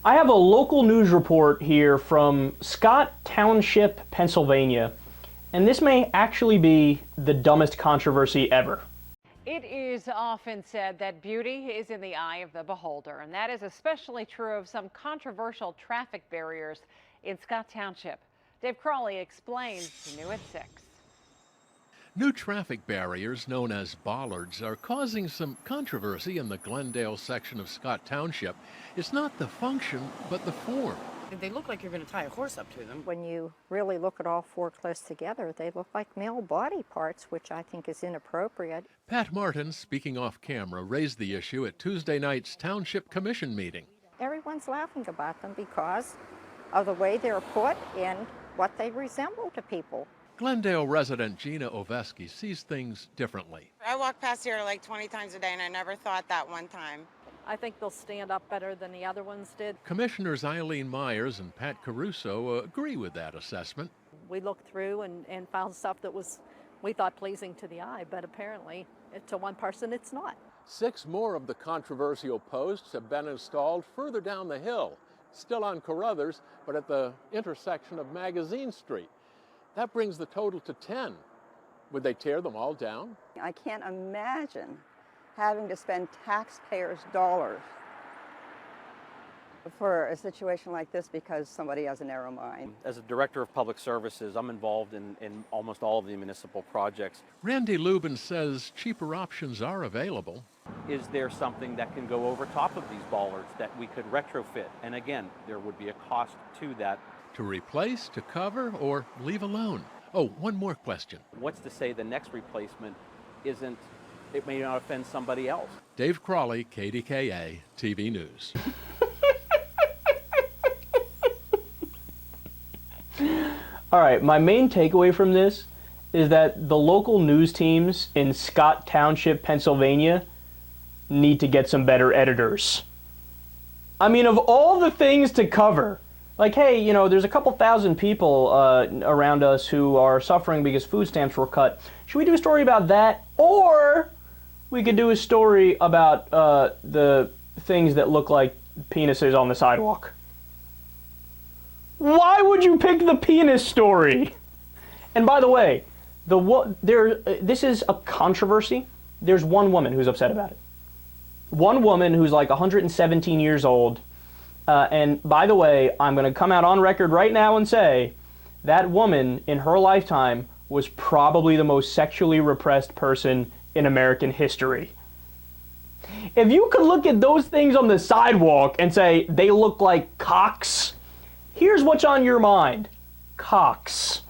I have a local news report here from Scott Township, Pennsylvania, and this may actually be the dumbest controversy ever. It is often said that beauty is in the eye of the beholder, and that is especially true of some controversial traffic barriers in Scott Township. Dave Crawley explains new at 6. New traffic barriers, known as bollards, are causing some controversy in the Glendale section of Scott Township. It's not the function, but the form. They look like you're going to tie a horse up to them. When you really look at all four close together, they look like male body parts, which I think is inappropriate. Pat Martin, speaking off camera, raised the issue at Tuesday night's Township Commission meeting. Everyone's laughing about them because of the way they're put and what they resemble to people. Glendale resident Gina Oveski sees things differently. I walk past here like 20 times a day, and I never thought that one time. I think they'll stand up better than the other ones did. Commissioners Eileen Myers and Pat Caruso agree with that assessment. We looked through and found stuff that we thought pleasing to the eye, but apparently to one person it's not. 6 more of the controversial posts have been installed further down the hill, still on Carruthers, but at the intersection of Magazine Street. That brings the total to 10. Would they tear them all down? I can't imagine having to spend taxpayers' dollars for a situation like this because somebody has a narrow mind. As a director of public services, I'm involved in almost all of the municipal projects. Randy Lubin says cheaper options are available. Is there something that can go over top of these bollards that we could retrofit? And again, there would be a cost to that. To replace, to cover, or leave alone? Oh, one more question. What's to say the next replacement isn't, it may not offend somebody else? Dave Crawley, KDKA, TV News. All right, my main takeaway from this is that the local news teams in Scott Township, Pennsylvania need to get some better editors. I mean, of all the things to cover, like, hey, you know, there's a couple thousand people around us who are suffering because food stamps were cut. Should we do a story about that? Or we could do a story about the things that look like penises on the sidewalk. Why would you pick the penis story? And by the way, this is a controversy. There's one woman who's upset about it. One woman who's like 117 years old. And by the way, I'm going to come out on record right now and say that woman in her lifetime was probably the most sexually repressed person in American history. If you could look at those things on the sidewalk and say they look like cocks, here's what's on your mind. Cocks.